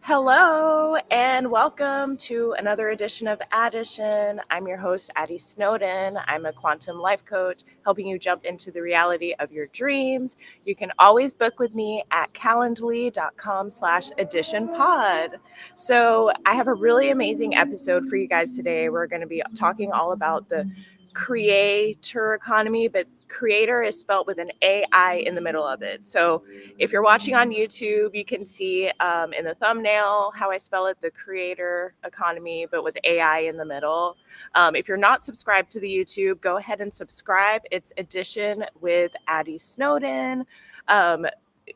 Hello and welcome to another edition of Addition. I'm your host, Addie Snowden. I'm a quantum life coach helping you jump into the reality of your dreams. You can always book with me at calendly.com/additionpod. So I have a really amazing episode for you guys today. We're going to be talking all about the creator economy, but creator is spelled with an AI in the middle of it. So if you're watching on YouTube, you can see in the thumbnail how I spell it, the creator economy, but with AI in the middle. If you're not subscribed to the YouTube, go ahead and subscribe. It's Edition with Addie Snowden.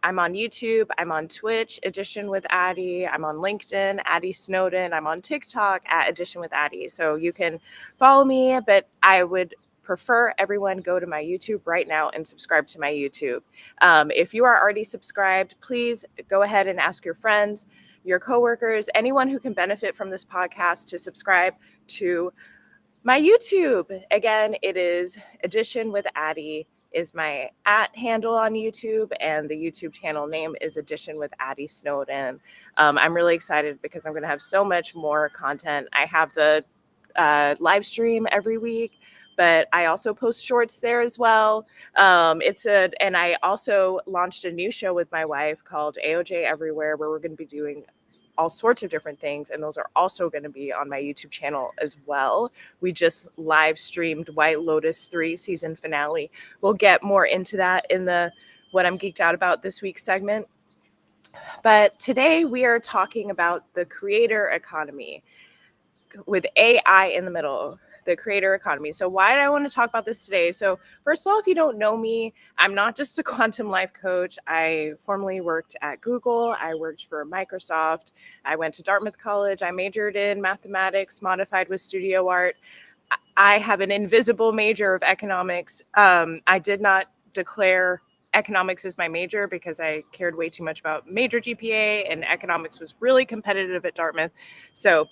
I'm on YouTube. I'm on Twitch, Edition with Addie. I'm on LinkedIn, Addie Snowden. I'm on TikTok at Edition with Addie. So you can follow me, but I would prefer everyone go to my YouTube right now and subscribe to my YouTube. If you are already subscribed, please go ahead and ask your friends, your coworkers, anyone who can benefit from this podcast to subscribe to my YouTube. Again, it is Edition with Addie is my @ handle on YouTube, and the YouTube channel name is Edition with Addie Snowden. I'm really excited because I'm going to have so much more content. I have the live stream every week, but I also post shorts there as well. And I also launched a new show with my wife called AOJ Everywhere, where we're going to be doing all sorts of different things, and those are also going to be on my YouTube channel as well. We just live streamed White Lotus 3 season finale. We'll get more into that in the What I'm Geeked Out About this week segment. But today we are talking about the creator economy with AI in the middle, the creator economy. So why do I want to talk about this today? So first of all, if you don't know me, I'm not just a quantum life coach. I formerly worked at Google. I worked for Microsoft. I went to Dartmouth College. I majored in mathematics, modified with studio art. I have an invisible major of economics. I did not declare economics as my major because I cared way too much about major GPA, and economics was really competitive at Dartmouth. So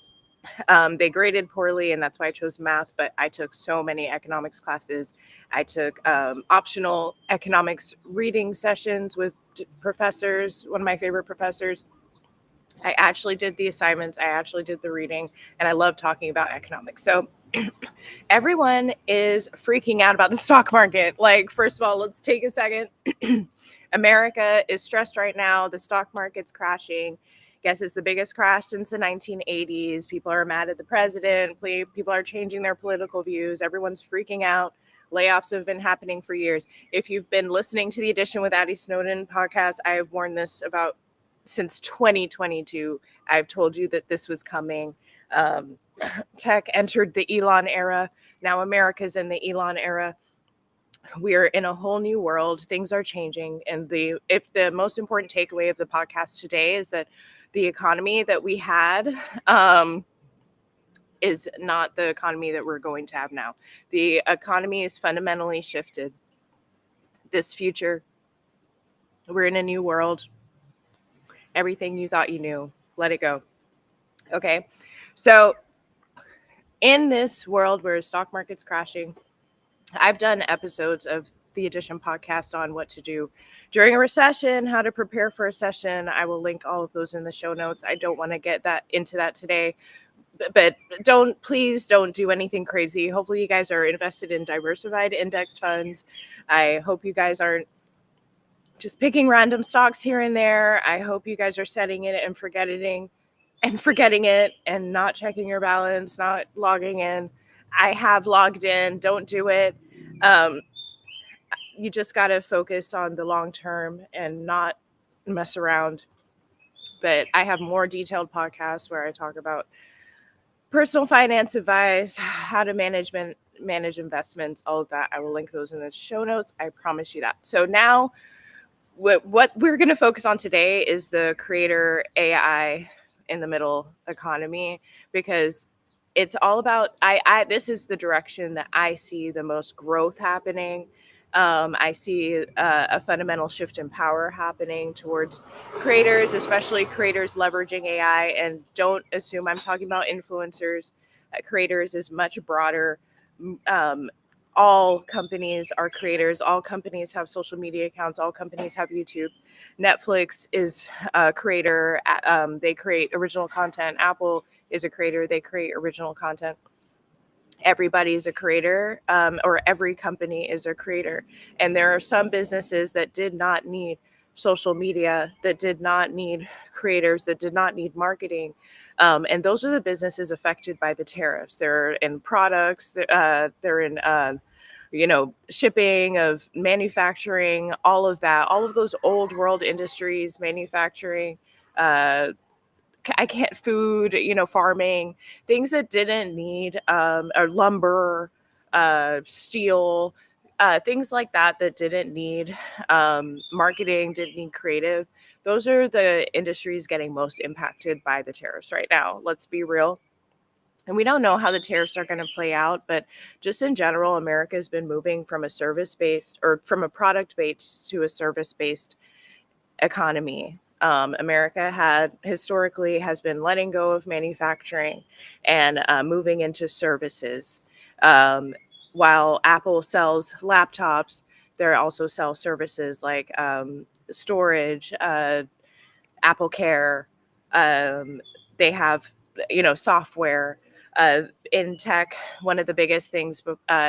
they graded poorly, and that's why I chose math, but I took so many economics classes. I took optional economics reading sessions with professors, one of my favorite professors. I actually did the assignments, I actually did the reading, and I love talking about economics. So everyone is freaking out about the stock market. Like, first of all, let's take a second. America is stressed right now. The stock market's crashing. Guess it's the biggest crash since the 1980s. People are mad at the president. People are changing their political views. Everyone's freaking out. Layoffs have been happening for years. If you've been listening to the Edition with Addie Snowden podcast, I have warned this about since 2022. I've told you that this was coming. Tech entered the Elon era. Now America's in the Elon era. We're in a whole new world. Things are changing. And if the most important takeaway of the podcast today is that the economy that we had is not the economy that we're going to have now. The economy is fundamentally shifted. This future, we're in a new world. Everything you thought you knew, let it go. Okay. So in this world where stock market's crashing, I've done episodes of the Edition podcast on what to do during a recession, how to prepare for a recession. I will link all of those in the show notes. I don't want to get into that today, but please don't do anything crazy. Hopefully you guys are invested in diversified index funds. I hope you guys aren't just picking random stocks here and there. I hope you guys are setting it and forgetting it and not checking your balance, not logging in. I have logged in. Don't do it. You just got to focus on the long term and not mess around. But I have more detailed podcasts where I talk about personal finance advice, how to manage investments, all of that. I will link those in the show notes. I promise you that. So now what we're going to focus on today is the creator AI in the middle economy, because it's all about, this is the direction that I see the most growth happening. I see a fundamental shift in power happening towards creators, especially creators leveraging AI. And don't assume I'm talking about influencers. Creators is much broader. all companies are creators. All companies have social media accounts. All companies have YouTube. Netflix is a creator. They create original content. Apple is a creator. They create original content. Everybody's a creator, or every company is a creator. And there are some businesses that did not need social media, that did not need creators, that did not need marketing. And those are the businesses affected by the tariffs. They're in products, they're in, shipping, of manufacturing, all of that, all of those old world industries, manufacturing, uh, I can't food, farming, things that didn't need, or lumber, steel, things like that that didn't need marketing, didn't need creative. Those are the industries getting most impacted by the tariffs right now. Let's be real. And we don't know how the tariffs are going to play out, but just in general, America has been moving from a service based, or from a product based to a service based economy. America had historically has been letting go of manufacturing and moving into services. Um, while Apple sells laptops, they also sell services like storage, Apple Care. Um, they have, software. In tech, one of the biggest things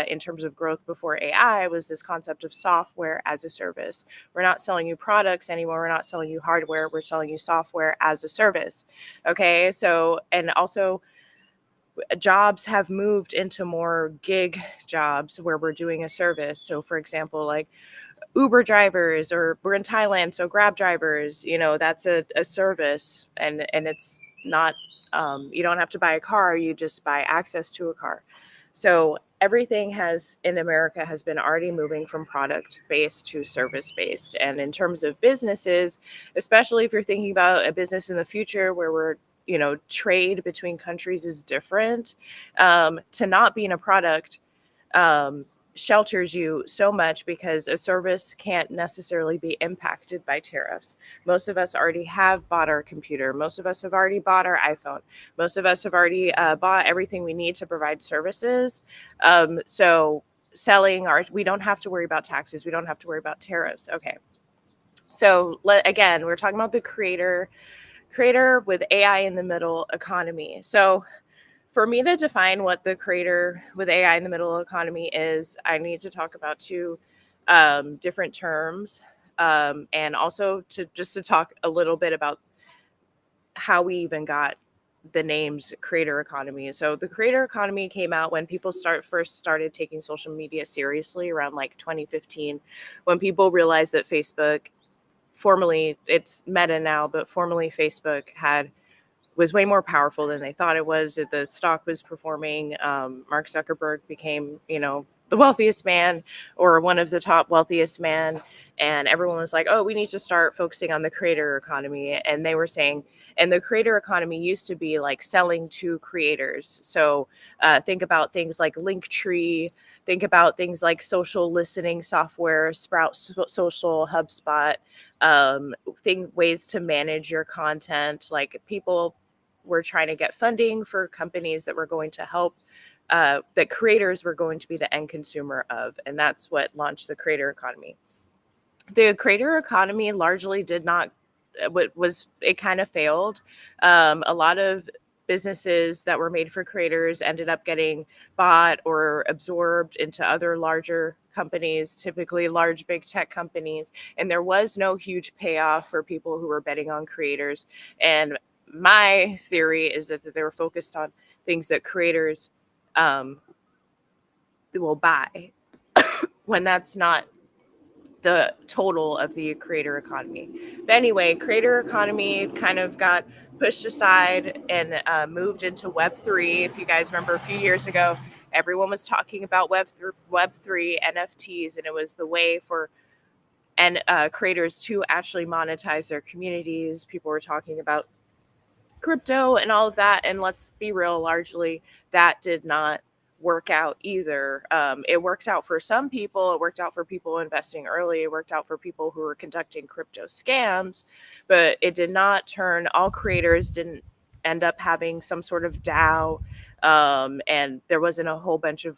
in terms of growth before AI was this concept of software as a service. We're not selling you products anymore. We're not selling you hardware. We're selling you software as a service. Okay. So, and also, jobs have moved into more gig jobs where we're doing a service. So, for example, like Uber drivers, or we're in Thailand, so Grab drivers, that's a service, and it's not, you don't have to buy a car, you just buy access to a car. So everything has in America has been already moving from product based to service based. And in terms of businesses, especially if you're thinking about a business in the future where we're, trade between countries is different, to not being a product, um, shelters you so much, because a service can't necessarily be impacted by tariffs. Most of us already have bought our computer. Most of us have already bought our iPhone. Most of us have already bought everything we need to provide services. So we don't have to worry about taxes. We don't have to worry about tariffs. Okay. So again, we're talking about the creator with AI in the middle economy. So for me to define what the creator with AI in the middle economy is, I need to talk about two different terms, and also to talk a little bit about how we even got the names creator economy. So the creator economy came out when people first started taking social media seriously around like 2015, when people realized that Facebook, formerly it's Meta now, but formerly Facebook, was way more powerful than they thought it was. The stock was performing. Mark Zuckerberg became, the wealthiest man, or one of the top wealthiest men. And everyone was like, oh, we need to start focusing on the creator economy. And they were saying, and the creator economy used to be like selling to creators. So think about things like Linktree. Think about things like social listening software, Sprout Social, HubSpot, ways to manage your content. Like, people were trying to get funding for companies that were going to help, that creators were going to be the end consumer of. And that's what launched the creator economy. The creator economy largely did not, it kind of failed. A lot of businesses that were made for creators ended up getting bought or absorbed into other larger companies, typically large big tech companies, and there was no huge payoff for people who were betting on creators. And my theory is that they were focused on things that creators um, will buy, when that's not the total of the creator economy. But anyway, creator economy kind of got pushed aside and moved into Web3. If you guys remember, a few years ago, everyone was talking about Web3 NFTs, and it was the way for creators to actually monetize their communities. People were talking about crypto and all of that. And let's be real, largely that did not work out either. It worked out for some people. It worked out for people investing early. It worked out for people who were conducting crypto scams, but it did not turn, all creators didn't end up having some sort of DAO. And there wasn't a whole bunch of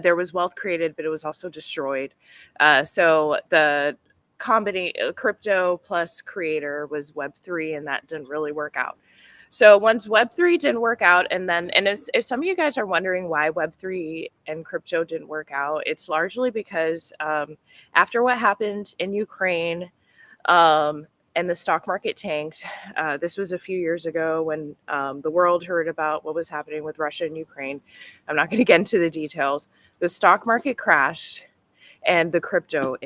there was wealth created, but it was also destroyed. So the crypto plus creator was Web3, and that didn't really work out. So once Web3 didn't work out, and if some of you guys are wondering why Web3 and crypto didn't work out, it's largely because after what happened in Ukraine, um, and the stock market tanked. This was a few years ago when the world heard about what was happening with Russia and Ukraine. I'm not going to get into the details. The stock market crashed, and the crypto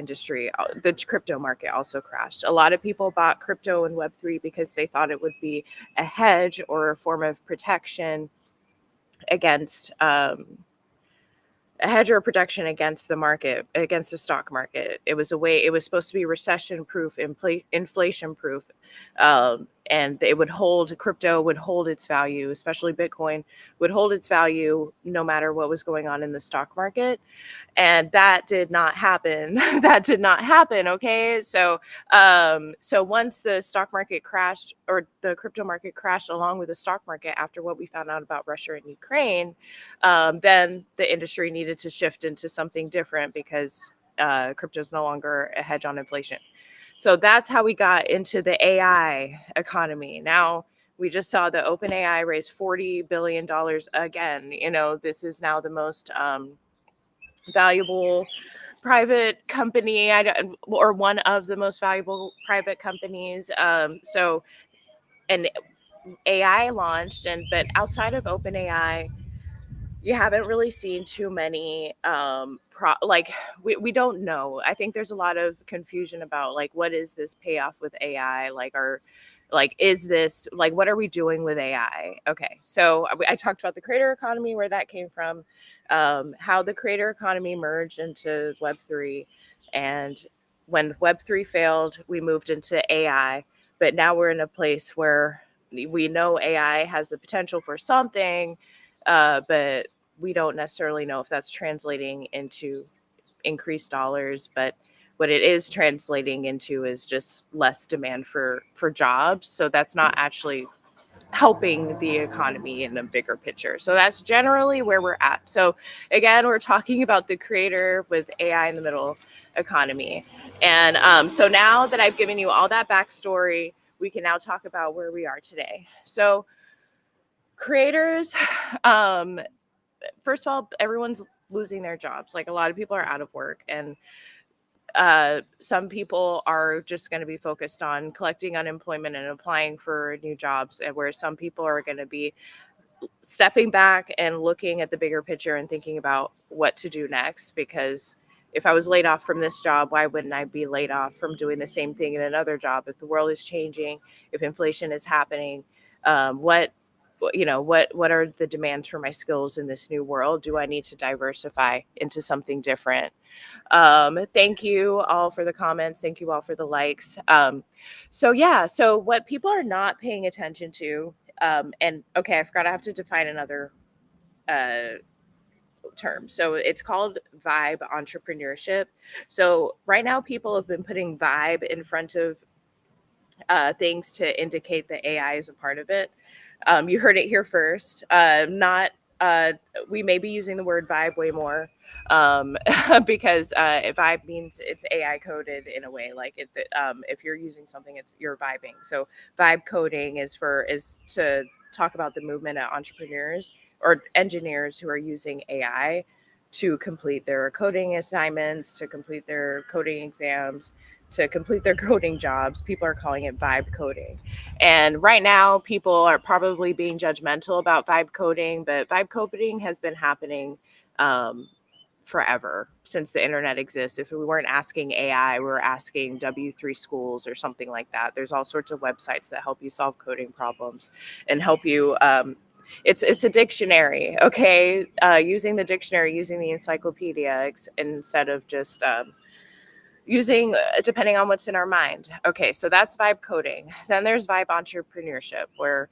market also crashed. A lot of people bought crypto and Web3 because they thought it would be a hedge or a form of protection against a hedge or protection against the market, against the stock market. It was supposed to be recession proof, inflation proof. And crypto would hold its value, especially Bitcoin would hold its value no matter what was going on in the stock market. And that did not happen. That did not happen. Okay. So once the stock market crashed, or the crypto market crashed along with the stock market after what we found out about Russia and Ukraine, then the industry needed to shift into something different because crypto is no longer a hedge on inflation. So that's how we got into the AI economy. Now, we just saw the OpenAI raise $40 billion again. This is now the most valuable private company, or one of the most valuable private companies. And AI launched, but outside of OpenAI, you haven't really seen too many we don't know. I think there's a lot of confusion about like, what is this payoff with AI, is this, like, what are we doing with AI? Okay, so I talked about the creator economy, where that came from, how the creator economy merged into Web3, and when Web3 failed, we moved into AI. But now we're in a place where we know AI has the potential for something, but we don't necessarily know if that's translating into increased dollars. But what it is translating into is just less demand for jobs. So that's not actually helping the economy in a bigger picture. So that's generally where we're at. So again, we're talking about the creator with AI in the middle economy. And so now that I've given you all that backstory, we can now talk about where we are today. So creators, first of all, everyone's losing their jobs. Like, a lot of people are out of work, and some people are just going to be focused on collecting unemployment and applying for new jobs, and where some people are going to be stepping back and looking at the bigger picture and thinking about what to do next. Because if I was laid off from this job, why wouldn't I be laid off from doing the same thing in another job? If the world is changing, if inflation is happening, what are the demands for my skills in this new world? Do I need to diversify into something different? Thank you all for the comments. Thank you all for the likes. So what people are not paying attention to, and okay, I forgot I have to define another term. So it's called vibe entrepreneurship. So right now, people have been putting vibe in front of things to indicate that AI is a part of it. You heard it here first. Not We may be using the word vibe way more, because vibe means it's AI coded in a way. Like, if you're using something, you're vibing. So vibe coding is to talk about the movement of entrepreneurs or engineers who are using AI to complete their coding assignments, to complete their coding exams, to complete their coding jobs. People are calling it vibe coding. And right now, people are probably being judgmental about vibe coding, but vibe coding has been happening forever, since the internet exists. If we weren't asking AI, we were asking W3 schools or something like that. There's all sorts of websites that help you solve coding problems and help you. It's a dictionary, okay? Using the dictionary, using the encyclopedia, instead of just using depending on what's in our mind. Okay, so that's vibe coding. Then there's vibe entrepreneurship, where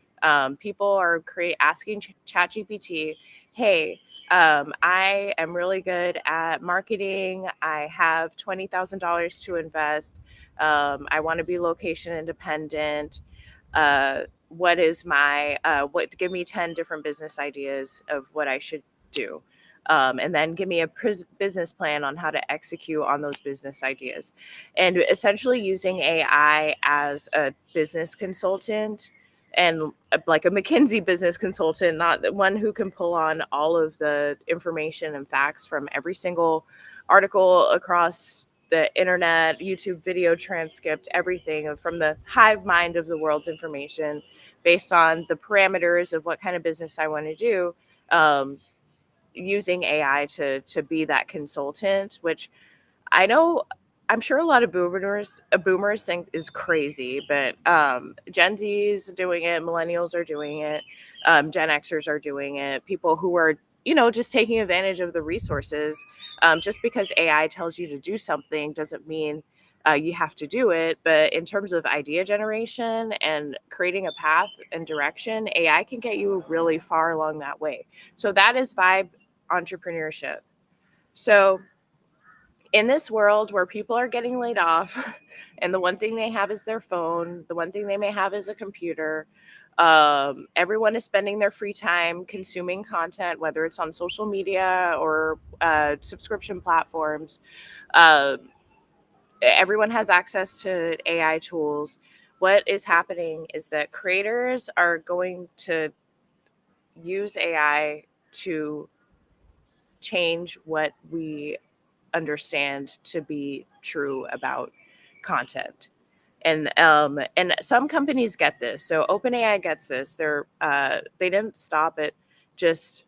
people are asking ChatGPT, hey, I am really good at marketing. I have $20,000 to invest. I want to be location independent. Give me 10 different business ideas of what I should do. and then give me a business plan on how to execute on those business ideas. And essentially using AI as a business consultant and like a McKinsey business consultant, not the one who can pull on all of the information and facts from every single article across the internet, YouTube video transcript, everything from the hive mind of the world's information based on the parameters of what kind of business I want to do. Using AI to be that consultant, which I know I'm sure a lot of boomers think is crazy, but Gen Z's doing it, millennials are doing it, Gen Xers are doing it, people who are just taking advantage of the resources. Just because AI tells you to do something doesn't mean you have to do it. But in terms of idea generation and creating a path and direction, AI can get you really far along that way. So that is vibe entrepreneurship. So in this world where people are getting laid off and the one thing they have is their phone, the one thing they may have is a computer, everyone is spending their free time consuming content, whether it's on social media or subscription platforms. uh, Everyone has access to AI tools. What is happening is that creators are going to use AI to change what we understand to be true about content. And some companies get this. So OpenAI gets this. They didn't stop at just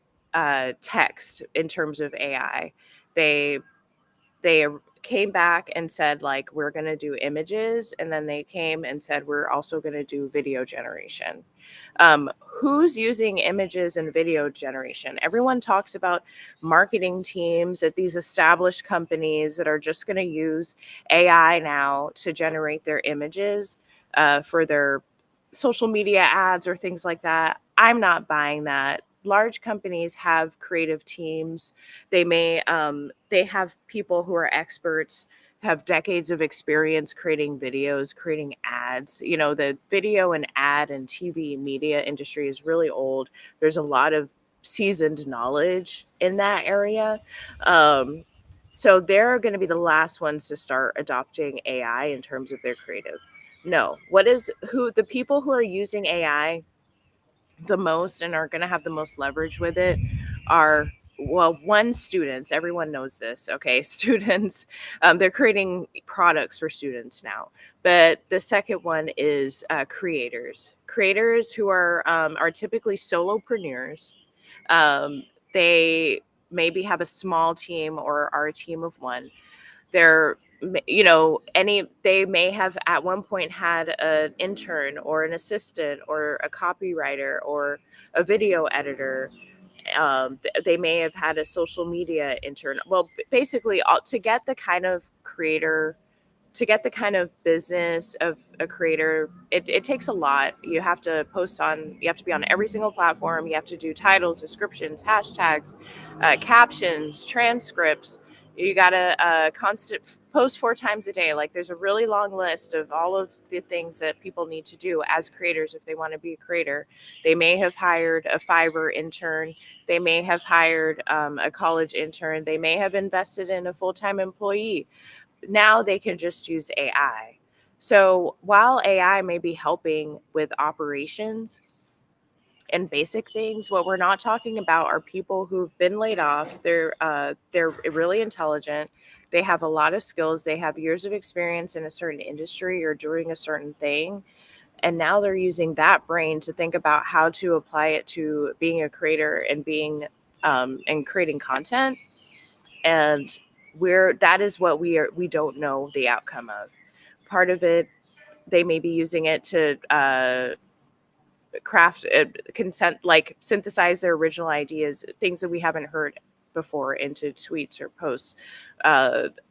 text in terms of AI. They came back and said, like, we're going to do images, and then they came and said we're also going to do video generation. Who's using images and video generation? Everyone talks about marketing teams at these established companies that are just going to use AI now to generate their images for their social media ads or things like that. I'm not buying that. Large companies have creative teams. They have people who are experts, have decades of experience creating videos, creating ads. The video and ad and TV media industry is really old. There's a lot of seasoned knowledge in that area. So they're going to be the last ones to start adopting AI in terms of their creative. No, the people who are using AI the most and are going to have the most leverage with it are, well, one, students. Everyone knows this. Okay. Students, they're creating products for students now. But the second one is creators who are typically solopreneurs. They maybe have a small team or are a team of one. They're they may have at one point had an intern or an assistant or a copywriter or a video editor. They may have had a social media intern. Well, basically, to get the kind of creator, to get the kind of business of a creator, it takes a lot. You have to you have to be on every single platform. You have to do titles, descriptions, hashtags, captions, transcripts. You got to constant post 4 times a day. Like, there's a really long list of all of the things that people need to do as creators if they want to be a creator. They may have hired a Fiverr intern. They may have hired a college intern. They may have invested in a full-time employee. Now they can just use AI. So while AI may be helping with operations and basic things, what we're not talking about are people who've been laid off. They're really intelligent. They have a lot of skills. They have years of experience in a certain industry or doing a certain thing. And now they're using that brain to think about how to apply it to being a creator and and creating content. And that is what we don't know the outcome of. Part of it, they may be using it to craft consent, like synthesize their original ideas, things that we haven't heard before, into tweets or posts.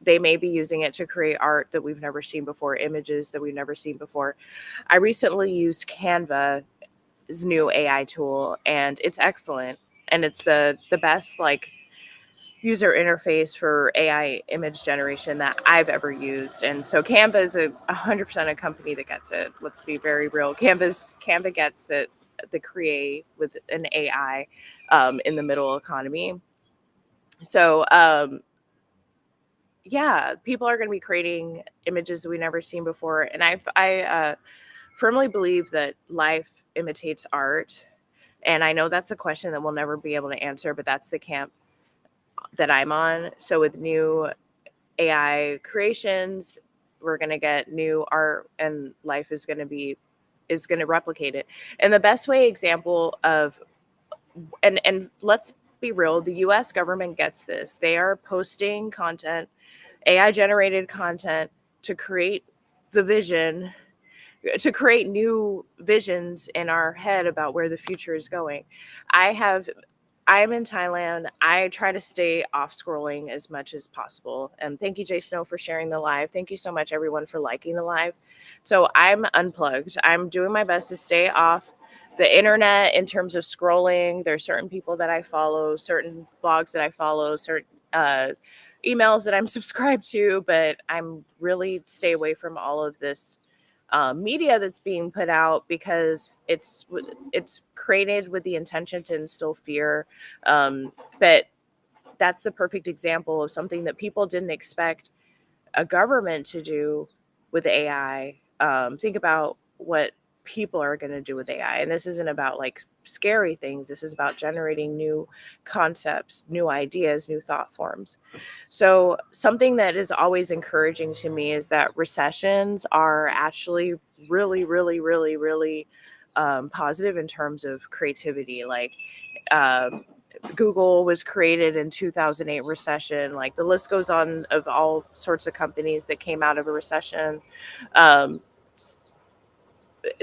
They may be using it to create art that we've never seen before, images that we've never seen before. I recently used Canva's new AI tool, and it's excellent. And it's the best, like, user interface for AI image generation that I've ever used. And so Canva is 100% a company that gets it. Let's be very real. Canva gets the create with an AI in the middle economy. So, yeah, people are going to be creating images we never seen before. And I firmly believe that life imitates art. And I know that's a question that we'll never be able to answer, but that's the camp that I'm on. So with new AI creations, we're going to get new art, and life is going to replicate it. And the best way example of, and let's be real, the US government gets this. They are posting content, AI generated content, to create the vision, to create new visions in our head about where the future is going. I have I am in Thailand. I try to stay off scrolling as much as possible. And thank you, Jay Snow, for sharing the live. Thank you so much, everyone, for liking the live. So I'm unplugged. I'm doing my best to stay off the internet in terms of scrolling. There's certain people that I follow, certain blogs that I follow, certain emails that I'm subscribed to, but I'm really stay away from all of this media that's being put out, because it's created with the intention to instill fear. But that's the perfect example of something that people didn't expect a government to do with AI. Think about what people are going to do with AI. And this isn't about like scary things. This is about generating new concepts, new ideas, new thought forms. So, something that is always encouraging to me is that recessions are actually really, really, really, really positive in terms of creativity. Like, um, Google was created in 2008 recession. Like, the list goes on of all sorts of companies that came out of a recession. Um,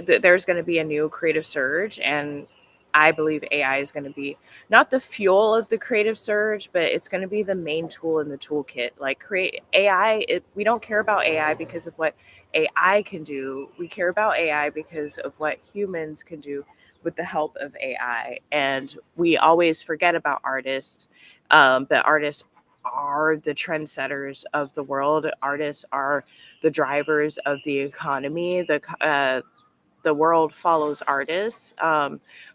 there's going to be a new creative surge, and I believe AI is going to be not the fuel of the creative surge, but it's going to be the main tool in the toolkit. Like, create AI, we don't care about AI because of what AI can do. We care about AI because of what humans can do with the help of AI. And we always forget about artists, but artists are the trendsetters of the world. Artists are the drivers of the economy. The world follows artists.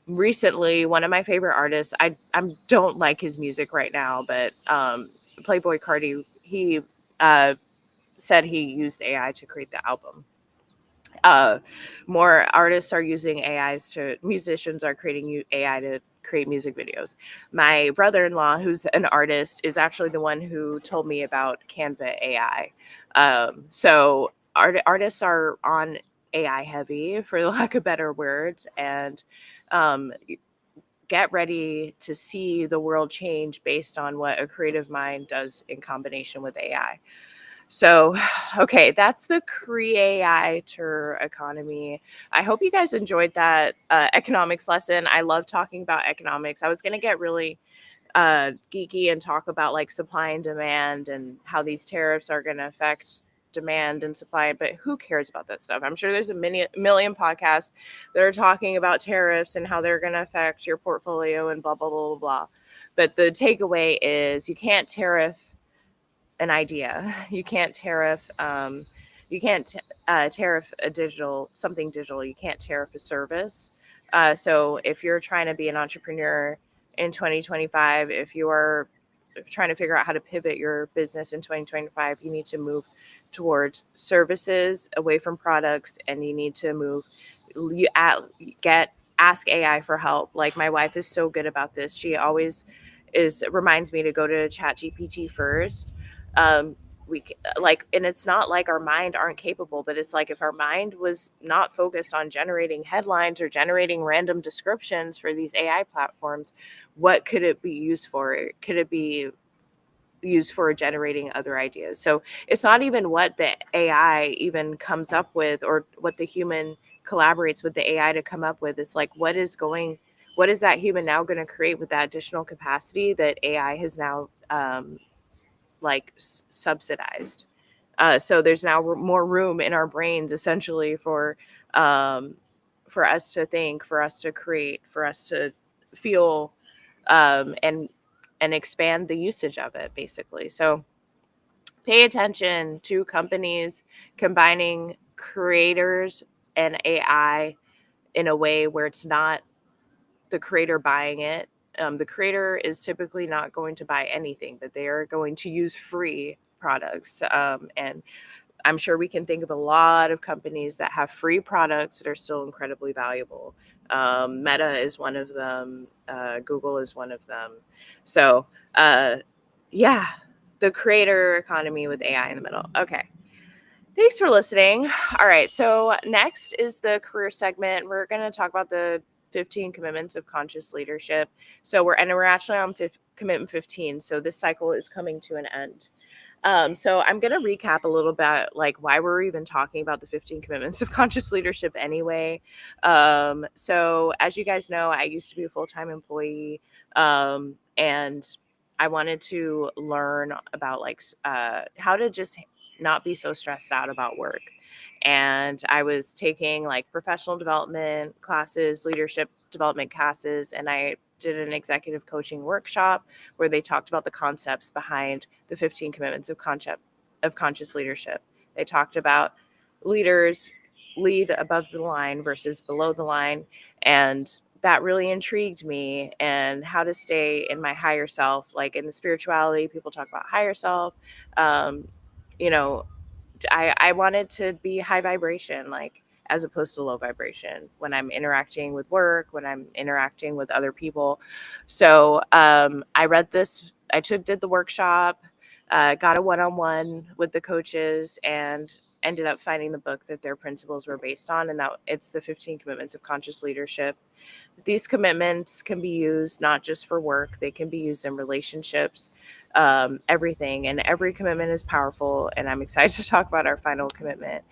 Recently, one of my favorite artists, I don't like his music right now, but Playboy Cardi, he uh, said he used AI to create the album. Uh, More artists are using AIs to, musicians are creating AI to create music videos. My brother-in-law, who's an artist, is actually the one who told me about Canva AI. So artists are on AI heavy, for lack of better words, and um, get ready to see the world change based on what a creative mind does in combination with AI. So, okay, that's the creator economy. I hope you guys enjoyed that economics lesson. I love talking about economics. I was going to get really geeky and talk about like supply and demand and how these tariffs are going to affect demand and supply, but who cares about that stuff? I'm sure there's million podcasts that are talking about tariffs and how they're going to affect your portfolio and blah, blah, blah, blah, blah. But the takeaway is you can't tariff an idea. You can't tariff. Tariff a digital something digital. You can't tariff a service. So if you're trying to be an entrepreneur in 2025, if you are trying to figure out how to pivot your business in 2025, you need to move towards services away from products, and you need to move. You get ask AI for help. Like, my wife is so good about this. She always reminds me to go to ChatGPT first. um we like, and it's not like our mind aren't capable, but it's like, if our mind was not focused on generating headlines or generating random descriptions for these AI platforms, what could it be used for? Could it be used for generating other ideas? So it's not even what the AI even comes up with, or what the human collaborates with the AI to come up with. It's like, what is that human now going to create with that additional capacity that AI has now subsidized? So there's now more room in our brains, essentially, um, for us to think, for us to create, for us to feel, and expand the usage of it, basically. So pay attention to companies combining creators and AI in a way where it's not the creator buying it, The creator is typically not going to buy anything, but they are going to use free products. And I'm sure we can think of a lot of companies that have free products that are still incredibly valuable. Meta is one of them. Google is one of them. So, yeah, the creator economy with AI in the middle. Okay. Thanks for listening. All right. So, next is the career segment. We're going to talk about the 15 commitments of conscious leadership. We're actually on commitment 15. So, this cycle is coming to an end. So I'm going to recap a little bit, like why we're even talking about the 15 commitments of conscious leadership anyway. So as you guys know, I used to be a full-time employee, and I wanted to learn about how to just not be so stressed out about work. And I was taking like professional development classes, leadership development classes, and I did an executive coaching workshop where they talked about the concepts behind the 15 commitments of conscious leadership. They talked about leaders lead above the line versus below the line, and that really intrigued me, and how to stay in my higher self. Like in the spirituality, people talk about higher self. um, you know I wanted to be high vibration, like as opposed to low vibration when I'm interacting with work, when I'm interacting with other people. So I read this, did the workshop, got a one-on-one with the coaches, and ended up finding the book that their principles were based on, and that it's the 15 commitments of conscious leadership. These commitments can be used not just for work, they can be used in relationships, everything. And every commitment is powerful. And I'm excited to talk about our final commitment.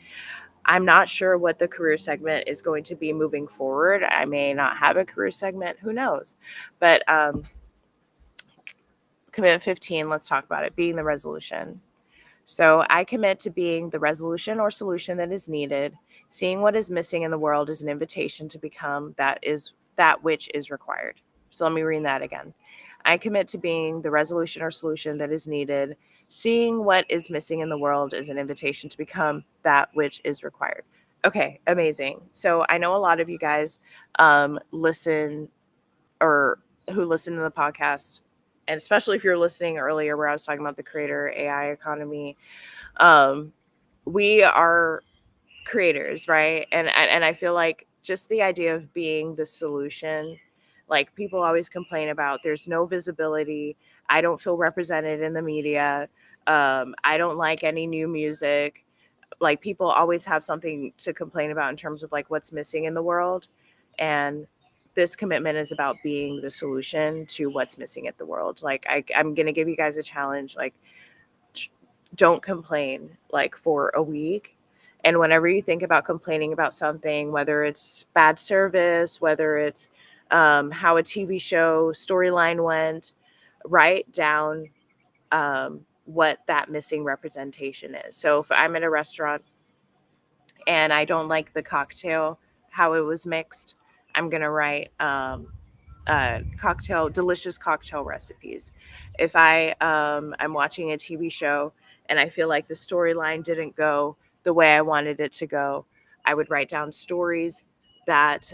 I'm not sure what the career segment is going to be moving forward. I may not have a career segment, who knows? But commitment 15, let's talk about it, being the resolution. So I commit to being the resolution or solution that is needed. Seeing what is missing in the world is an invitation to become that which is required. So let me read that again. I commit to being the resolution or solution that is needed. Seeing what is missing in the world is an invitation to become that which is required. Okay, amazing. So I know a lot of you guys listen, or who listen to the podcast, and especially if you're listening earlier where I was talking about the creator AI economy. um, we are creators, right? And I feel like just the idea of being the solution, like people always complain about there's no visibility. I don't feel represented in the media. I don't like any new music. Like people always have something to complain about in terms of like what's missing in the world. And this commitment is about being the solution to what's missing at the world. Like I'm gonna give you guys a challenge. Like don't complain like for a week. And whenever you think about complaining about something, whether it's bad service, whether it's how a TV show storyline went, write down what that missing representation is. So if I'm at a restaurant and I don't like the cocktail, how it was mixed, I'm going to write delicious cocktail recipes. If I'm watching a TV show and I feel like the storyline didn't go the way I wanted it to go, I would write down stories that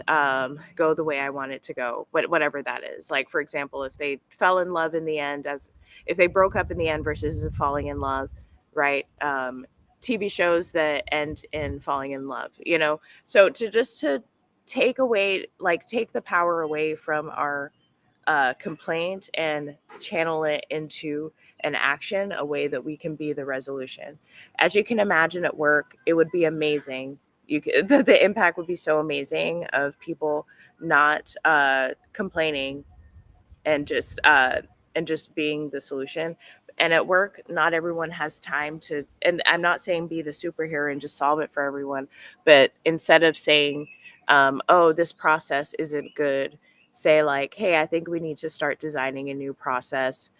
go the way I want it to go, whatever that is. Like for example, if they fell in love in the end, as if they broke up in the end versus falling in love, right? TV shows that end in falling in love, So to take the power away from our complaint and channel it into an action, a way that we can be the resolution. As you can imagine at work, it would be amazing. The impact would be so amazing of people not complaining and just being the solution. And at work, not everyone has time to, and I'm not saying be the superhero and just solve it for everyone, but instead of saying, oh, this process isn't good, say like, hey, I think we need to start designing a new process.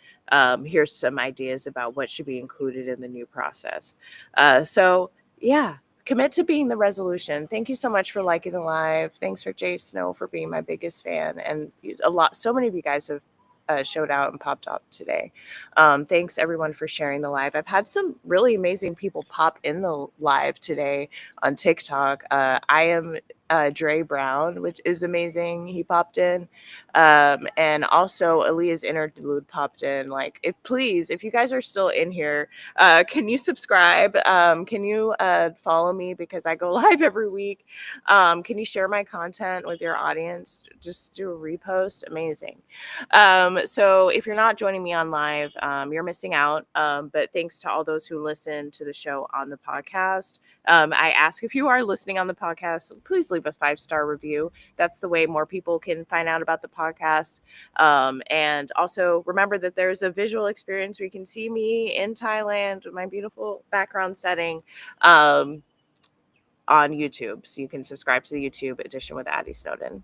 Here's some ideas about what should be included in the new process. So yeah, commit to being the resolution. Thank you so much for liking the live. Thanks for Jay Snow for being my biggest fan. And so many of you guys have showed out and popped up today. Thanks everyone for sharing the live. I've had some really amazing people pop in the live today on TikTok. I am Dre Brown, which is amazing. He popped in. And also Aaliyah's interlude popped in. Like, if you guys are still in here, can you subscribe? Can you follow me, because I go live every week? Can you share my content with your audience? Just do a repost. Amazing. So if you're not joining me on live, you're missing out. But thanks to all those who listen to the show on the podcast. I ask, if you are listening on the podcast, please leave a 5-star review. That's the way more people can find out about the podcast. And also remember that there's a visual experience where you can see me in Thailand with my beautiful background setting on YouTube. So you can subscribe to the YouTube edition with Addie Snowden.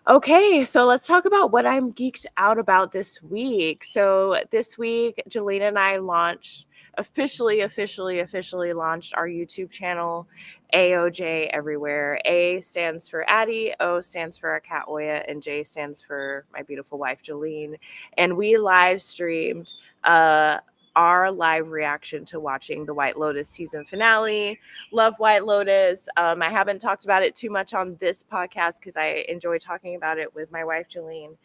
Okay, so let's talk about what I'm geeked out about this week. So this week, Jelena and I officially launched our YouTube channel, AOJ Everywhere. A stands for Addie, O stands for our cat Oya, and J stands for my beautiful wife, Jolene. And we live streamed our live reaction to watching the White Lotus season finale. Love White Lotus. I haven't talked about it too much on this podcast because I enjoy talking about it with my wife, Jolene.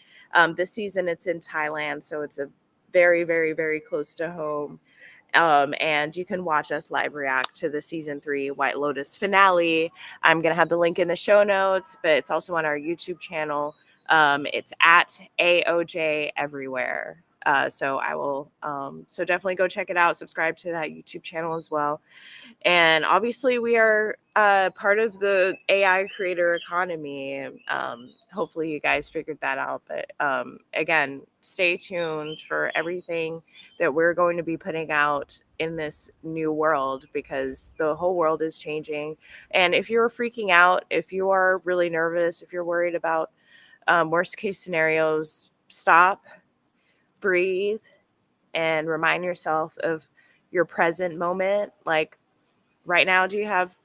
This season, it's in Thailand, so it's a very, very, very close to home. And you can watch us live react to the season 3 White Lotus finale. I'm going to have the link in the show notes, but it's also on our YouTube channel. It's at AOJ Everywhere. So I will, so definitely go check it out. Subscribe to that YouTube channel as well. And obviously we are part of the AI creator economy. Hopefully you guys figured that out. But again, stay tuned for everything that we're going to be putting out in this new world, because the whole world is changing. And if you're freaking out, if you are really nervous, if you're worried about worst case scenarios, stop, breathe, and remind yourself of your present moment. Like, right now, do you have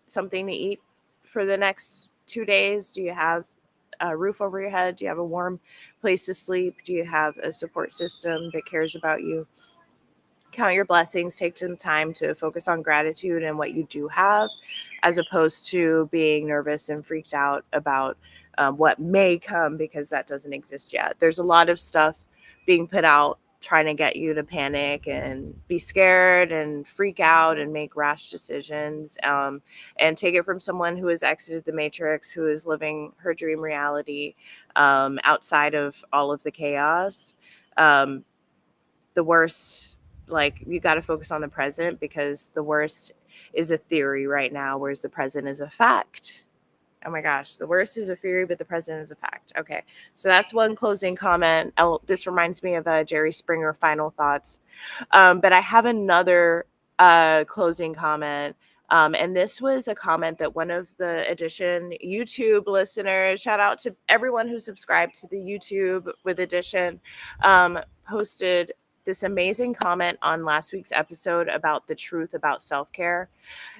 something to eat for the next 2 days? Do you have a roof over your head? Do you have a warm place to sleep? Do you have a support system that cares about you? Count your blessings. Take some time to focus on gratitude and what you do have, as opposed to being nervous and freaked out about what may come, because that doesn't exist yet. There's a lot of stuff being put out trying to get you to panic and be scared and freak out and make rash decisions, and take it from someone who has exited the matrix, who is living her dream reality outside of all of the chaos. The worst, like, you got to focus on the present, because the worst is a theory right now, whereas the present is a fact. Oh my gosh, the worst is a theory, but the present is a fact. Okay, so that's one closing comment. This reminds me of Jerry Springer final thoughts. But I have another closing comment. And this was a comment that one of the Edition YouTube listeners, shout out to everyone who subscribed to the YouTube with Edition, posted this amazing comment on last week's episode about the truth about self-care.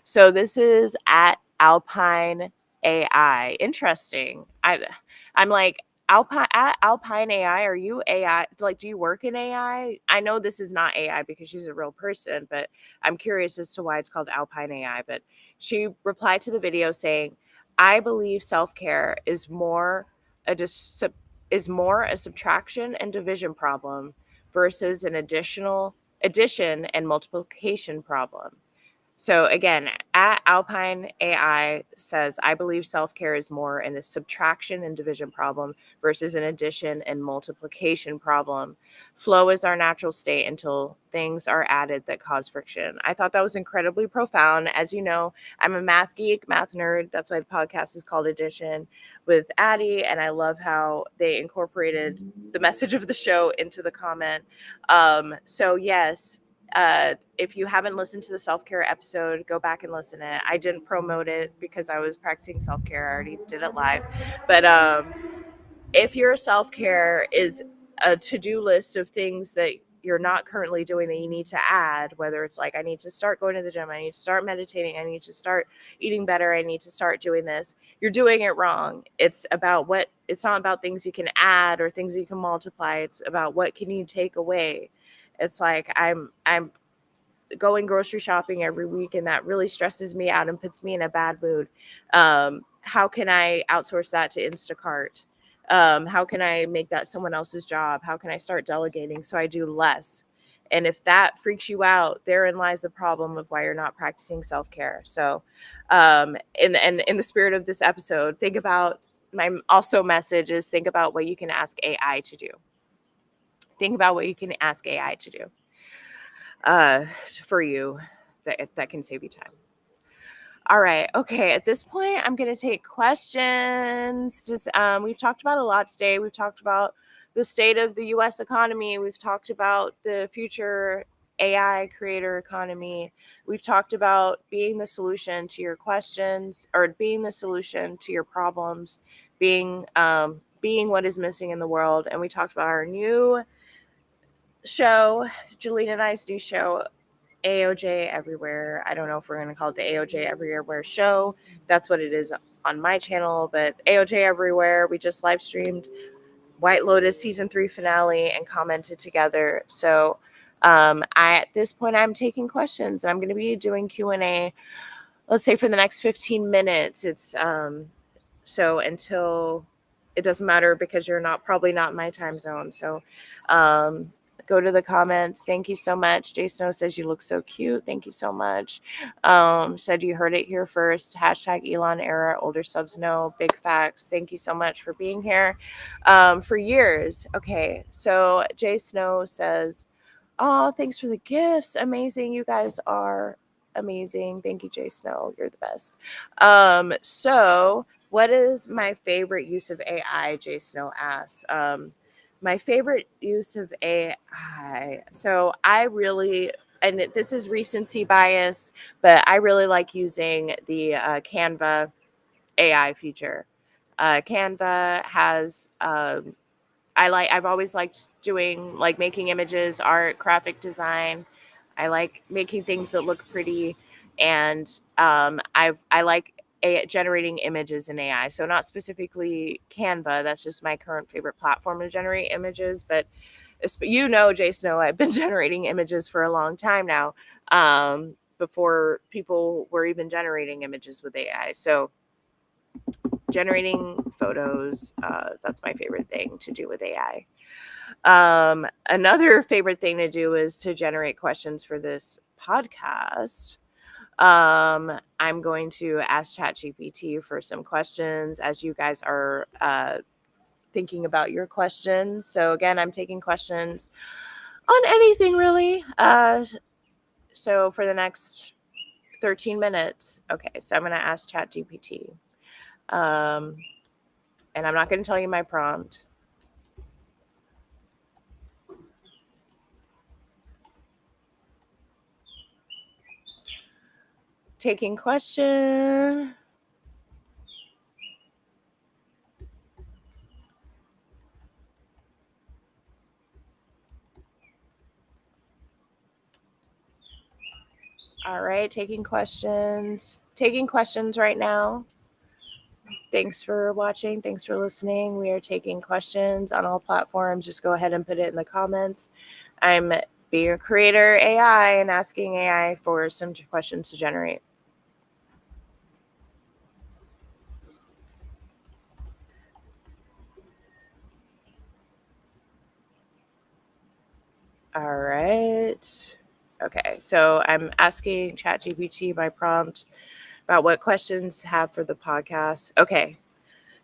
So this is at Alpine AI. Interesting. I'm like, Alpine AI, are you AI? Like, do you work in AI? I know this is not AI because she's a real person, but I'm curious as to why it's called Alpine AI. But she replied to the video saying, I believe self-care is more a subtraction and division problem versus an addition and multiplication problem. So again, at Alpine AI says, I believe self-care is more in a subtraction and division problem versus an addition and multiplication problem. Flow is our natural state until things are added that cause friction. I thought that was incredibly profound. As you know, I'm a math geek, math nerd. That's why the podcast is called Addition with Addie. And I love how they incorporated the message of the show into the comment. So yes, if you haven't listened to the self-care episode, go back and listen to it. I didn't promote it because I was practicing self-care. I already did it live. But if your self-care is a to-do list of things that you're not currently doing that you need to add, whether it's like, I need to start going to the gym, I need to start meditating, I need to start eating better, I need to start doing this, you're doing it wrong. It's not about things you can add or things you can multiply. It's about what can you take away. It's like, I'm going grocery shopping every week, and that really stresses me out and puts me in a bad mood. how can I outsource that to Instacart? How can I make that someone else's job? How can I start delegating so I do less? And if that freaks you out, therein lies the problem of why you're not practicing self-care. So, in the spirit of this episode, think about my also message is think about what you can ask AI to do. Think about what you can ask AI to do for you that can save you time. All right. Okay. At this point, I'm going to take questions. Just we've talked about a lot today. We've talked about the state of the U.S. economy. We've talked about the future AI creator economy. We've talked about being the solution to your questions or being the solution to your problems, being what is missing in the world. And we talked about our new show, Julene and I's new show, AOJ Everywhere. I don't know if we're going to call it the AOJ Everywhere show. That's what it is on my channel. But AOJ Everywhere, we just live streamed White Lotus season 3 finale and commented together. So at this point, I'm taking questions. And I'm going to be doing Q&A, let's say for the next 15 minutes. It's so until it doesn't matter because you're probably not in my time zone. So go to the comments. Thank you so much. Jay Snow says you look so cute. Thank you so much. Said you heard it here first. Hashtag Elon era. Older subs know. Big facts. Thank you so much for being here for years. Okay. So Jay Snow says, oh, thanks for the gifts. Amazing. You guys are amazing. Thank you, Jay Snow. You're the best. So what is my favorite use of AI? Jay Snow asks. My favorite use of AI. So I really, and this is recency bias, but I really like using the Canva AI feature. Canva has, I've always liked doing like making images, art, graphic design. I like making things that look pretty, and I like generating images in AI. So not specifically Canva. That's just my current favorite platform to generate images. But Jay Snow, I've been generating images for a long time now. Before people were even generating images with AI. So generating photos, that's my favorite thing to do with AI. Another favorite thing to do is to generate questions for this podcast. I'm going to ask ChatGPT for some questions as you guys are thinking about your questions. So again, I'm taking questions on anything really. So for the next 13 minutes. Okay, so I'm going to ask ChatGPT. And I'm not going to tell you my prompt. Taking question. All right, taking questions. Taking questions right now. Thanks for watching. Thanks for listening. We are taking questions on all platforms. Just go ahead and put it in the comments. I'm being a creator AI and asking AI for some questions to generate. All right. Okay, so I'm asking ChatGPT my prompt about what questions have for the podcast. Okay,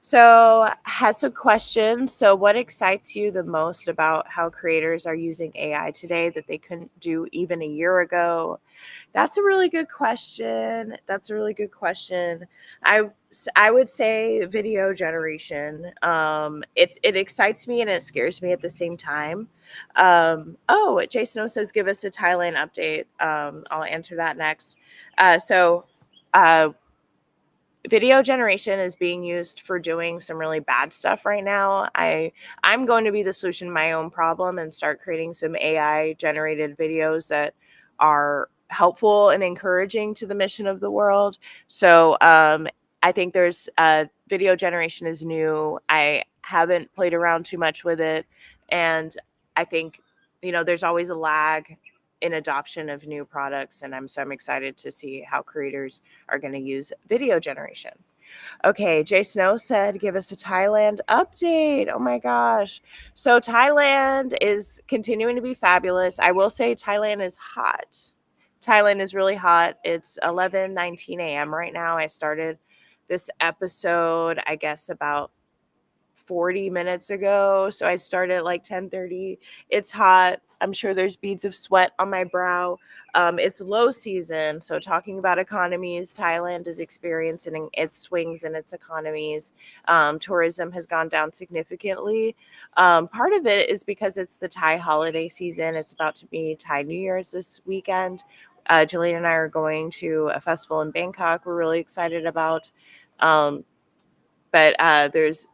so had some questions. So what excites you the most about how creators are using AI today that they couldn't do even a year ago? That's a really good question. I would say video generation. It excites me and it scares me at the same time. Jason O says give us a Thailand update. I'll answer that next. So video generation is being used for doing some really bad stuff right now. I'm going to be the solution to my own problem and start creating some AI generated videos that are helpful and encouraging to the mission of the world. So I think there's video generation is new. I haven't played around too much with it, and I think there's always a lag in adoption of new products, and I'm excited to see how creators are going to use video generation. Okay, Jay Snow said, give us a Thailand update. Oh my gosh. So Thailand is continuing to be fabulous. I will say Thailand is hot. Thailand is really hot. It's 11:19 a.m. right now. I started this episode, I guess, about 40 minutes ago. So I started at like 10:30. It's hot. I'm sure there's beads of sweat on my brow. It's low season. So talking about economies, Thailand is experiencing its swings in its economies. Tourism has gone down significantly. Part of it is because it's the Thai holiday season. It's about to be Thai New Year's this weekend. Jillian and I are going to a festival in Bangkok we're really excited about. But there's,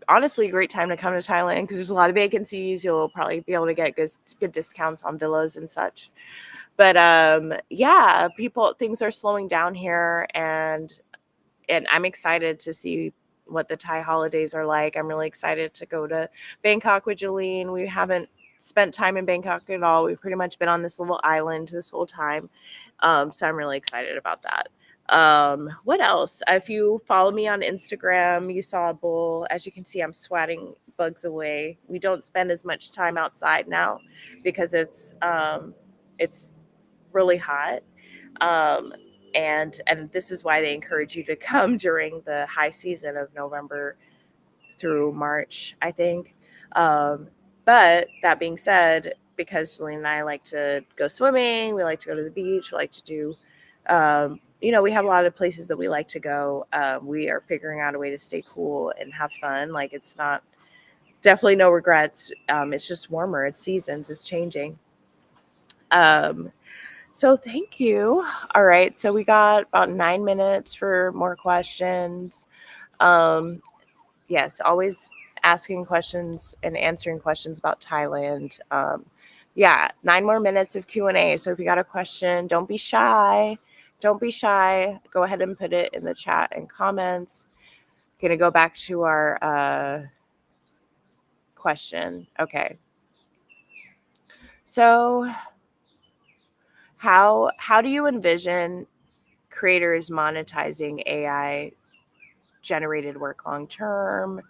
honestly a great time to come to Thailand because there's a lot of vacancies. You'll probably be able to get good discounts on villas and such. But yeah, things are slowing down here, and I'm excited to see what the Thai holidays are like. I'm really excited to go to Bangkok with Jolene. We haven't spent time in Bangkok at all. We've pretty much been on this little island this whole time. So I'm really excited about that. What else? If you follow me on Instagram, you saw a bull. As you can see, I'm swatting bugs away. We don't spend as much time outside now because it's really hot. Um, and this is why they encourage you to come during the high season of November through March, I think. But that being said, because Julie and I like to go swimming, we like to go to the beach, we like to do, we have a lot of places that we like to go. We are figuring out a way to stay cool and have fun. Like, it's not, definitely no regrets. It's just warmer. It's seasons. It's changing. So thank you. All right. So we got about 9 minutes for more questions. Yes, always asking questions and answering questions about Thailand. Yeah, 9 more minutes of Q&A. So if you got a question, don't be shy. Don't be shy. Go ahead and put it in the chat and comments. Gonna go back to our question. Okay. So how do you envision creators monetizing AI generated work long term?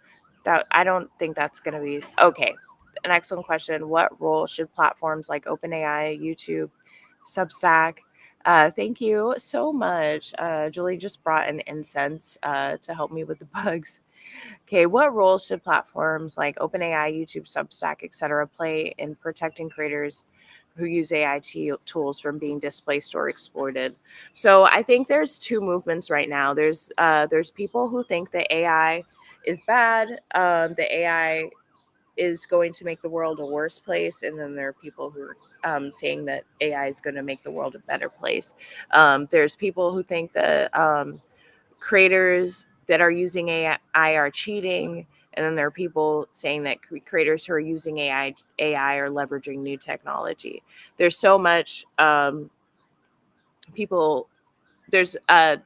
That, I don't think that's going to be okay. An excellent question. What role should platforms like OpenAI, YouTube, Substack? Thank you so much. Julie just brought an incense to help me with the bugs. Okay, what role should platforms like OpenAI, YouTube, Substack, etc., play in protecting creators who use AI tools from being displaced or exploited? So I think there's two movements right now. There's people who think that AI is bad, the AI is going to make the world a worse place, and then there are people who are saying that AI is going to make the world a better place. There's people who think that creators that are using AI are cheating, and then there are people saying that creators who are using AI are leveraging new technology. There's so much people. There's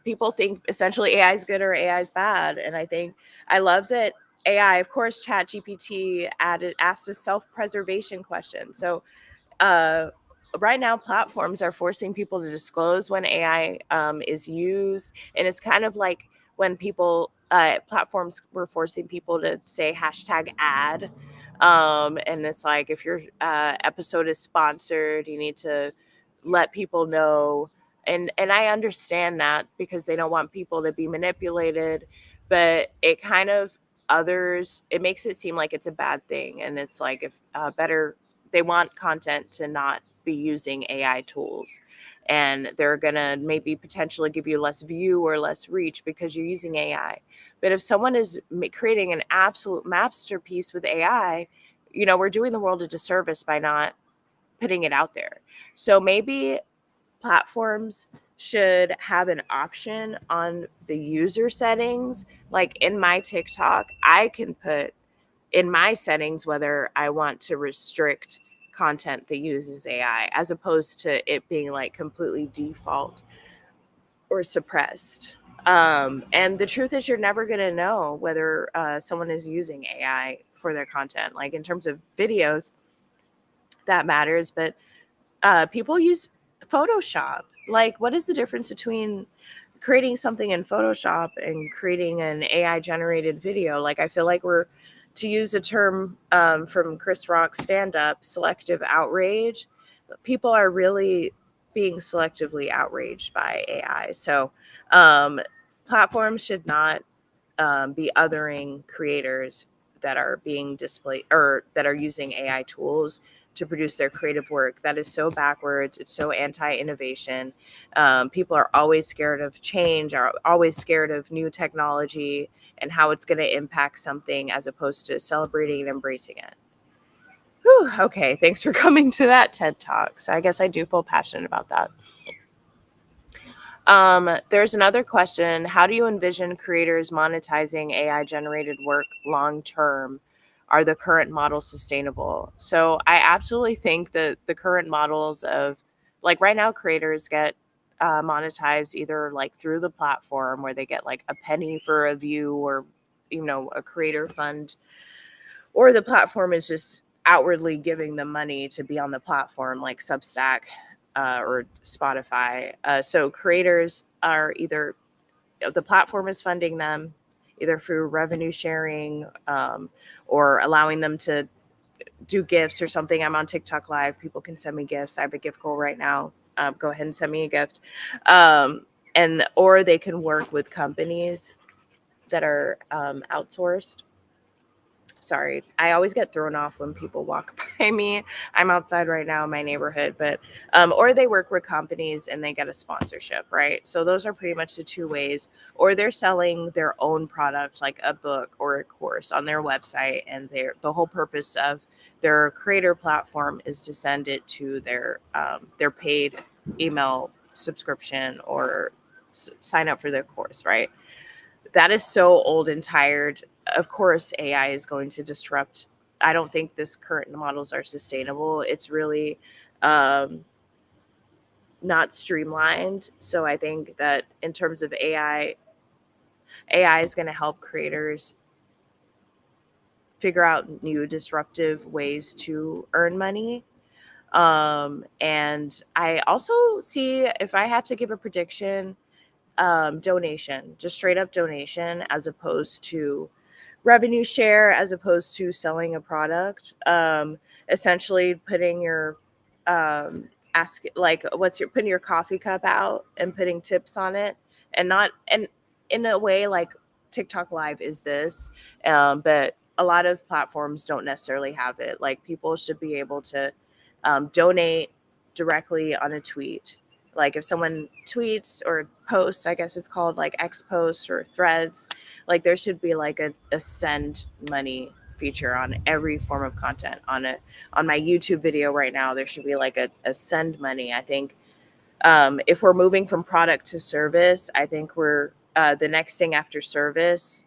people think essentially AI is good or AI is bad, and I love that AI, of course, ChatGPT asked a self-preservation question. So uh, right now platforms are forcing people to disclose when AI is used, and it's kind of like when people platforms were forcing people to say hashtag ad, and it's like if your episode is sponsored, you need to let people know. And I understand that because they don't want people to be manipulated, but it kind of others it makes it seem like it's a bad thing, and it's like if better they want content to not be using AI tools, and they're gonna maybe potentially give you less view or less reach because you're using AI. But if someone is creating an absolute masterpiece with AI, we're doing the world a disservice by not putting it out there. So maybe platforms should have an option on the user settings. Like in my TikTok, I can put in my settings whether I want to restrict content that uses AI as opposed to it being like completely default or suppressed. And the truth is, you're never going to know whether someone is using AI for their content. Like in terms of videos, that matters, but people use Photoshop. Like, what is the difference between creating something in Photoshop and creating an AI generated video. Like, I feel like we're, to use a term from Chris Rock's stand up, selective outrage. People are really being selectively outraged by AI. So platforms should not be othering creators that are being displayed or that are using AI tools to produce their creative work. That is so backwards. It's so anti-innovation. People are always scared of change, are always scared of new technology and how it's going to impact something, as opposed to celebrating and embracing it. Whew, okay, thanks for coming to that TED Talk. So I guess I do feel passionate about that. There's another question. How do you envision creators monetizing AI generated work long term? Are the current models sustainable? So I absolutely think that the current models of, like, right now, creators get monetized either like through the platform where they get like a penny for a view, or a creator fund, or the platform is just outwardly giving them money to be on the platform, like Substack or Spotify. So creators are either, the platform is funding them either through revenue sharing, or allowing them to do gifts or something. I'm on TikTok Live. People can send me gifts. I have a gift goal right now. Go ahead and send me a gift. Or they can work with companies that are outsourced. Sorry, I always get thrown off when people walk by me. I'm outside right now in my neighborhood, but or they work with companies and they get a sponsorship, right? So those are pretty much the two ways. Or they're selling their own product, like a book or a course, on their website, and the whole purpose of their creator platform is to send it to their paid email subscription, or sign up for their course, right? That is so old and tired. Of course, AI is going to disrupt. I don't think this current models are sustainable. It's really not streamlined. So I think that in terms of AI is going to help creators figure out new disruptive ways to earn money. And I also see, if I had to give a prediction, donation, just straight up donation, as opposed to revenue share, as opposed to selling a product. Essentially putting your putting your coffee cup out and putting tips on it, and not, and in a way like TikTok Live is this, but a lot of platforms don't necessarily have it. Like, people should be able to donate directly on a tweet. Like, if someone tweets or posts, I guess it's called like X posts or threads, like there should be like a send money feature on every form of content. On my YouTube video right now, there should be like a send money. I think if we're moving from product to service, I think we're the next thing after service.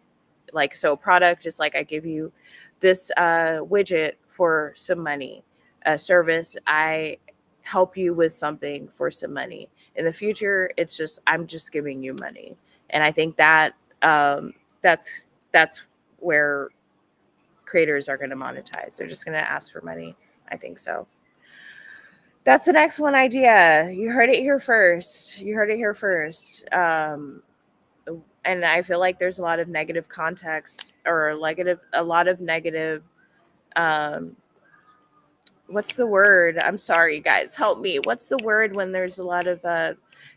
Like, so product is like, I give you this widget for some money. A service, I help you with something for some money. In the future, it's just, I'm just giving you money. And I think that that's where creators are going to monetize. They're just going to ask for money. I think so. That's an excellent idea. You heard it here first. And I feel like there's a lot of negative context, or a lot of negative, what's the word? I'm sorry, guys, help me. What's the word when there's a lot of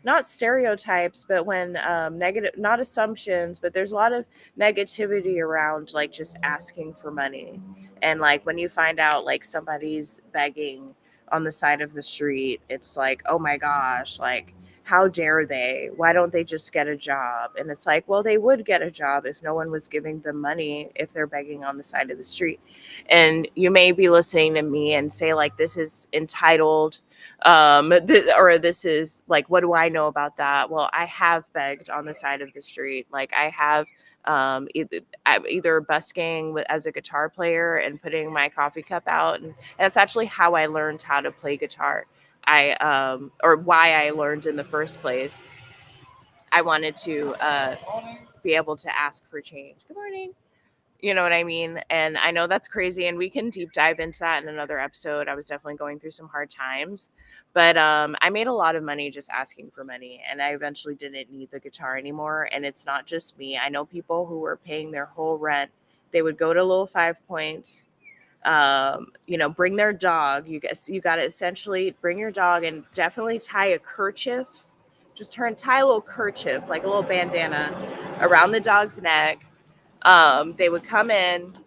not stereotypes, but when negative, not assumptions, but there's a lot of negativity around like just asking for money. And like, when you find out like somebody's begging on the side of the street, it's like, oh my gosh, like, how dare they? Why don't they just get a job? And it's like, well, they would get a job if no one was giving them money, if they're begging on the side of the street. And you may be listening to me and say like, this is entitled, or this is like, what do I know about that? Well, I have begged on the side of the street. Like, I have either busking as a guitar player and putting my coffee cup out, and that's actually how I learned how to play guitar. Or why I learned in the first place. I wanted to be able to ask for change. Good morning. You know what I mean? And I know that's crazy, and we can deep dive into that in another episode. I was definitely going through some hard times, but I made a lot of money just asking for money, and I eventually didn't need the guitar anymore. And it's not just me. I know people who were paying their whole rent. They would go to Little 5 Points, bring their dog. You got to essentially bring your dog and definitely tie a kerchief. Just tie a little kerchief, like a little bandana, around the dog's neck. They would come in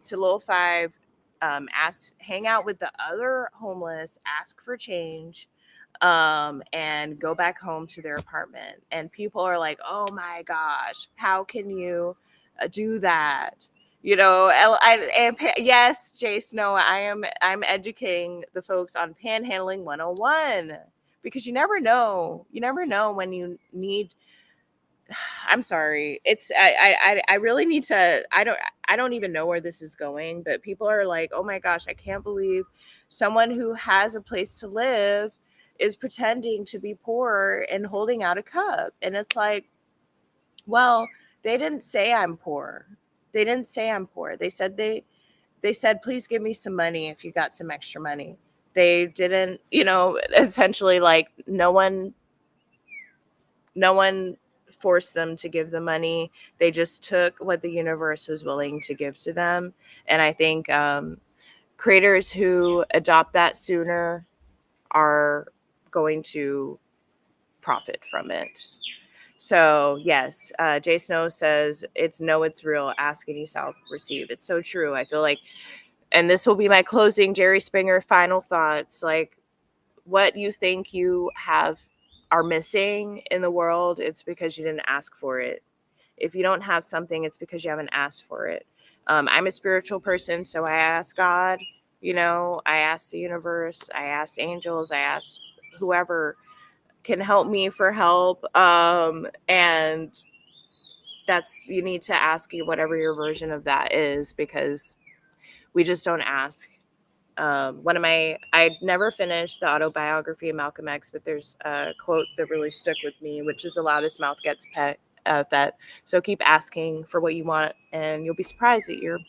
to Little Five, hang out with the other homeless, ask for change, and go back home to their apartment. And people are like, "Oh my gosh, how can you do that?" Yes, Jay Snow, I'm educating the folks on panhandling 101, because you never know. You never know when you need. I'm sorry. I really need to. I don't even know where this is going, but people are like, "Oh my gosh, I can't believe someone who has a place to live is pretending to be poor and holding out a cup." And it's like, well, they didn't say I'm poor. They didn't say I'm poor. They said, "Please give me some money if you got some extra money." They didn't, essentially, like, no one forced them to give the money. They just took what the universe was willing to give to them. And I think creators who adopt that sooner are going to profit from it. So yes, Jay Snow says, it's real, ask and you shall receive. It's so true. I feel like, and this will be my closing Jerry Springer final thoughts, like, what you think you are missing in the world, it's because you didn't ask for it. If you don't have something, it's because you haven't asked for it. I'm a spiritual person, so I ask God, I ask the universe, I ask angels, I ask whoever can help me for help. And you need to ask you whatever your version of that is, because we just don't ask. I never finished the autobiography of Malcolm X, but there's a quote that really stuck with me, which is, "The loudest mouth gets fed." So keep asking for what you want, and you'll be surprised that you're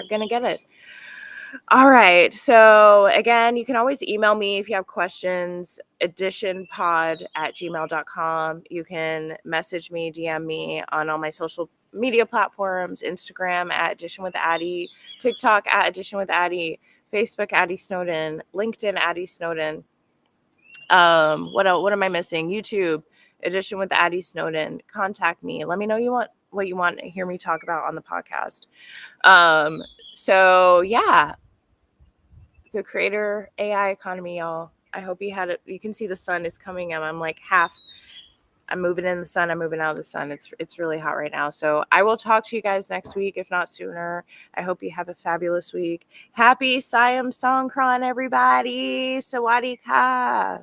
gonna get it. All right. So again, you can always email me if you have questions, additionpod@gmail.com. You can message me, DM me on all my social media platforms, Instagram @additionwithAddie, TikTok @additionwithAddie, Facebook Addie Snowden, LinkedIn Addie Snowden. What else? What am I missing? YouTube, Addition with Addie Snowden. Contact me. Let me know what you want to hear me talk about on the podcast. So yeah, the creator AI economy, y'all. I hope you had it. You can see the sun is coming. I'm like I'm moving in the sun. I'm moving out of the sun. It's really hot right now. So I will talk to you guys next week, if not sooner. I hope you have a fabulous week. Happy Siam Songkran, everybody. Sawadee ka.